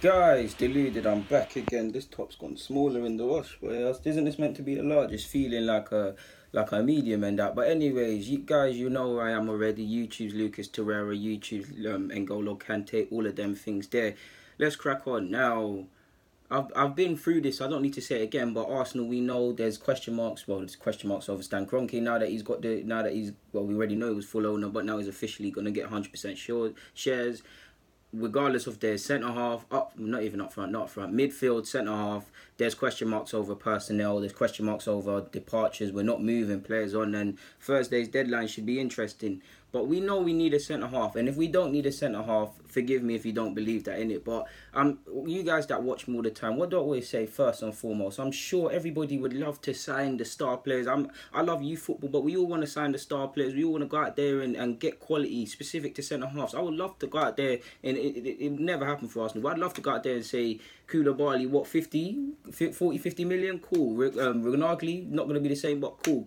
Guys, deluded, I'm back again. This top's gone smaller in the wash, but isn't this meant to be the largest? Feeling like a medium and that. But anyways, you guys, you know where I am already. YouTube's Lucas Torreira, YouTube's N'Golo Kante, all of them things there. Let's crack on now. I've been through this. I don't need to say it again. But Arsenal, we know there's question marks. Well, there's question marks over Stan Kroenke now that we already know he was full owner, but now he's officially gonna get 100% shares. Regardless of their centre half, not front, midfield, centre half, there's question marks over personnel, there's question marks over departures. We're not moving players on, and Thursday's deadline should be interesting. But we know we need a centre half, and if we don't need a centre half, forgive me if you don't believe that in it. But you guys that watch me all the time, what do I always say? First and foremost, I'm sure everybody would love to sign the star players. I love youth football, but we all want to sign the star players. We all want to go out there and get quality specific to centre halves. I would love to go out there, and it never happened for Arsenal. But I'd love to go out there and say Koulibaly, what, 50 million? Cool. Ronaldo, not going to be the same, but cool.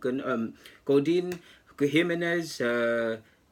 Godin, Jimenez,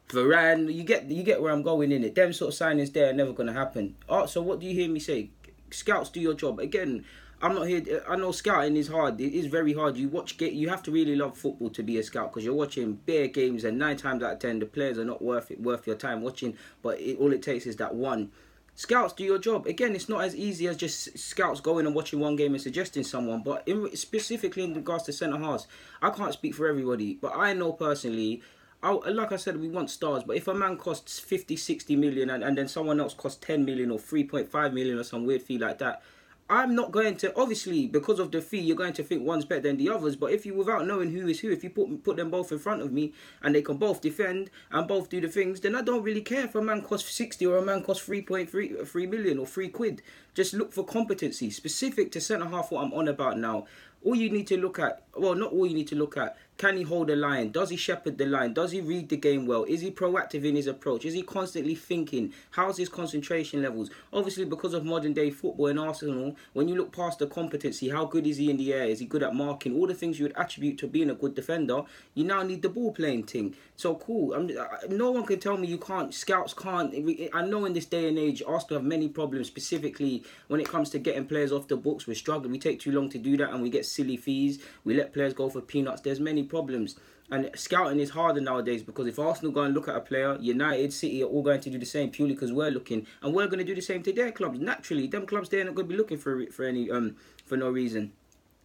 Varane, you get where I'm going in it. Them sort of signings there are never going to happen. So what do you hear me say? Scouts, do your job. Again, I'm not here. I know scouting is hard. It is very hard. You have to really love football to be a scout, because you're watching bare games, and 9 times out of 10 the players are not worth your time watching. But all it takes is that one. Scouts, do your job. Again, it's not as easy as just scouts going and watching one game and suggesting someone. But specifically in regards to centre halves, I can't speak for everybody, but I know personally. Like I said, we want stars, but if a man costs 50, 60 million and then someone else costs 10 million or 3.5 million or some weird fee like that, I'm not going to, obviously, because of the fee, you're going to think one's better than the others. But if you, without knowing who is who, if you put them both in front of me and they can both defend and both do the things, then I don't really care if a man costs 60 or a man costs 3.3 million or £3. Just look for competency. Specific to centre half, what I'm on about now. All you need to look at, well, not all you need to look at, can he hold the line? Does he shepherd the line? Does he read the game well? Is he proactive in his approach? Is he constantly thinking? How's his concentration levels? Obviously, because of modern day football in Arsenal, when you look past the competency, how good is he in the air? Is he good at marking? All the things you would attribute to being a good defender, you now need the ball playing thing. So cool. No one can tell me you can't. Scouts can't. I know in this day and age, Arsenal have many problems, specifically when it comes to getting players off the books. We're struggling. We take too long to do that, and we get silly fees. We let players go for peanuts. There's many problems, and scouting is harder nowadays, because if Arsenal go and look at a player, United, City are all going to do the same purely because we're looking, and we're going to do the same to their clubs. Naturally, them clubs, they're not going to be looking for no reason.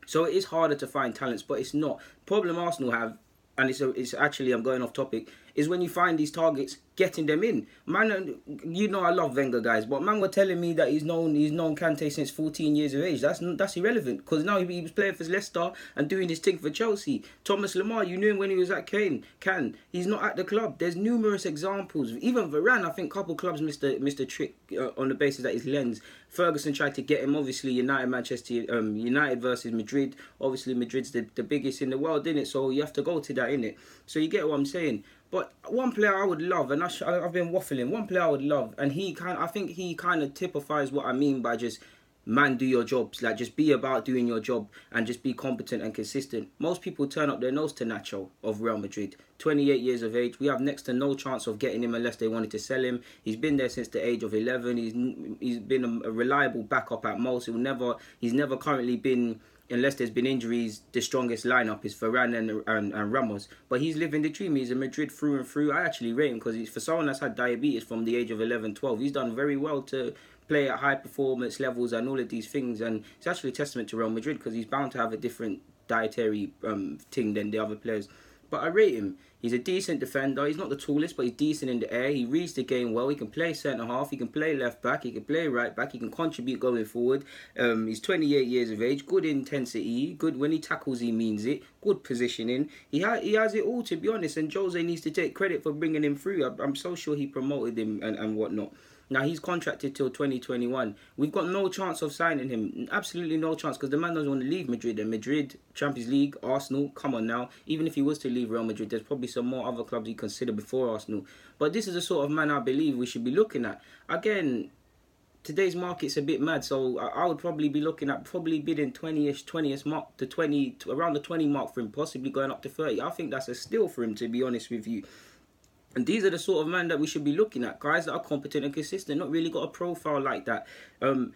So it is harder to find talents, but it's not. Problem Arsenal have, and it's actually, I'm going off topic, is when you find these targets, getting them in. Man, you know I love Wenger, guys, but man were telling me that he's known Kante since 14 years of age. That's irrelevant, because now he was playing for Leicester and doing his thing for Chelsea. Thomas Lemar, you knew him when he was at Cannes. He's not at the club. There's numerous examples. Even Varane, I think a couple clubs missed the trick on the basis that his lens. Ferguson tried to get him, obviously, United versus Madrid. Obviously, Madrid's the biggest in the world, isn't it? So you have to go to that, innit? So you get what I'm saying. But one player I would love, and I've been waffling, one player I would love, and I think he kind of typifies what I mean by just, man, do your jobs. Like, just be about doing your job and just be competent and consistent. Most people turn up their nose to Nacho of Real Madrid. 28 years of age. We have next to no chance of getting him unless they wanted to sell him. He's been there since the age of 11. He's been a reliable backup at most. He's never currently been, unless there's been injuries, the strongest lineup is Varane and Ramos. But he's living the dream. He's a Madrid through and through. I actually rate him, because for someone that's had diabetes from the age of 11, 12, he's done very well to play at high performance levels and all of these things. And it's actually a testament to Real Madrid, because he's bound to have a different dietary thing than the other players. But I rate him. He's a decent defender. He's not the tallest, but he's decent in the air. He reads the game well. He can play centre half. He can play left back. He can play right back. He can contribute going forward. He's 28 years of age. Good intensity. Good when he tackles, he means it. Good positioning. He has it all, to be honest. And Jose needs to take credit for bringing him through. I'm so sure he promoted him and whatnot. Now, he's contracted till 2021. We've got no chance of signing him. Absolutely no chance, because the man doesn't want to leave Madrid. And Madrid, Champions League, Arsenal, come on now. Even if he was to leave Real Madrid, there's probably some more other clubs he'd consider before Arsenal. But this is the sort of man I believe we should be looking at. Again, today's market's a bit mad, so I would probably be looking at bidding 20th mark to 20, around the 20 mark for him, possibly going up to 30. I think that's a steal for him, to be honest with you. And these are the sort of men that we should be looking at. Guys that are competent and consistent, not really got a profile like that. I'm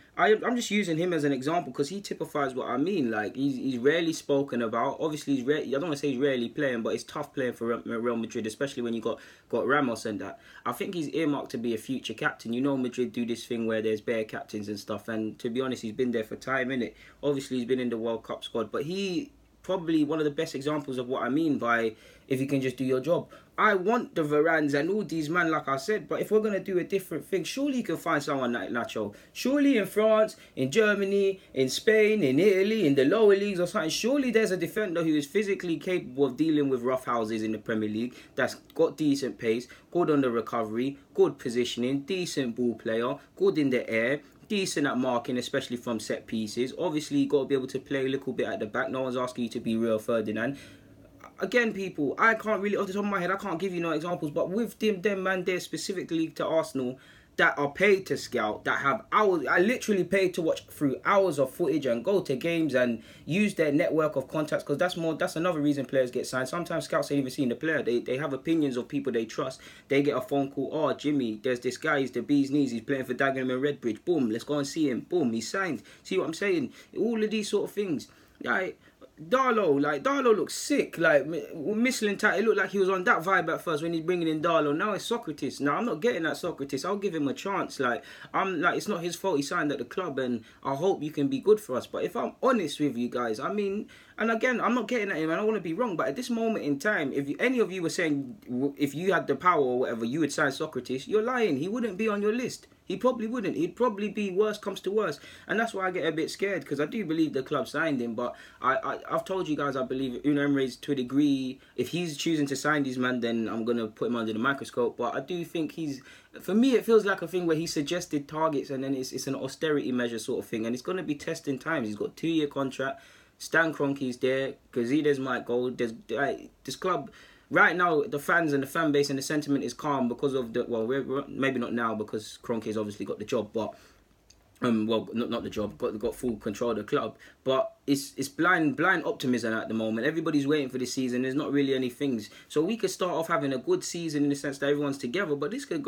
just using him as an example because he typifies what I mean. Like, he's rarely spoken about. Obviously, I don't want to say he's rarely playing, but it's tough playing for Real Madrid, especially when you got Ramos and that. I think he's earmarked to be a future captain. You know, Madrid do this thing where there's bare captains and stuff. And to be honest, he's been there for time, innit? Obviously, he's been in the World Cup squad, but he probably one of the best examples of what I mean by if you can just do your job. I want the Varans and all these men, like I said, but if we're going to do a different thing, surely you can find someone like Nacho. Surely in France, in Germany, in Spain, in Italy, in the lower leagues or something, surely there's a defender who is physically capable of dealing with rough houses in the Premier League, that's got decent pace, good on the recovery, good positioning, decent ball player, good in the air, decent at marking, especially from set pieces. Obviously, you got to be able to play a little bit at the back. No one's asking you to be real Ferdinand. Again, people, I can't really, off the top of my head, I can't give you no examples, but with them man there specifically to Arsenal that are paid to scout, that have hours, I literally paid to watch through hours of footage and go to games and use their network of contacts, because that's another reason players get signed. Sometimes scouts ain't even seen the player. They have opinions of people they trust. They get a phone call, oh, Jimmy, there's this guy, he's the bee's knees, he's playing for Dagenham and Redbridge. Boom, let's go and see him. Boom, he's signed. See what I'm saying? All of these sort of things. Darlow looks sick. Like, Michelin tight, it looked like he was on that vibe at first when he's bringing in Darlow. Now it's Socrates. Now, I'm not getting that Socrates. I'll give him a chance. It's not his fault he signed at the club, and I hope you can be good for us. But if I'm honest with you guys, I mean, and again, I'm not getting at him, and I don't want to be wrong, but at this moment in time, if any of you were saying if you had the power or whatever, you would sign Socrates, you're lying. He wouldn't be on your list. He probably wouldn't. He'd probably be worst comes to worst. And that's why I get a bit scared, because I do believe the club signed him. But I've told you guys I believe Unai Emery's to a degree. If he's choosing to sign these man, then I'm going to put him under the microscope. But I do think for me, it feels like a thing where he suggested targets and then it's an austerity measure sort of thing. And it's going to be testing times. He's got a 2-year contract. Stan Kroenke's there. Gazidis might go. This club... Right now, the fans and the fan base and the sentiment is calm because of we're maybe not now because Kroenke's obviously got the job, but not the job, got full control of the club. But it's blind optimism at the moment. Everybody's waiting for this season. There's not really any things, so we could start off having a good season in the sense that everyone's together. But this could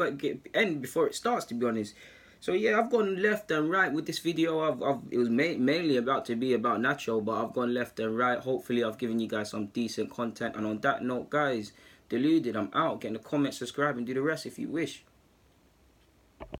end before it starts, to be honest. So yeah, I've gone left and right with this video. It was mainly about to be about Nacho, but I've gone left and right. Hopefully I've given you guys some decent content. And on that note, guys, deluded, I'm out. Get in the comments, subscribe, and do the rest if you wish.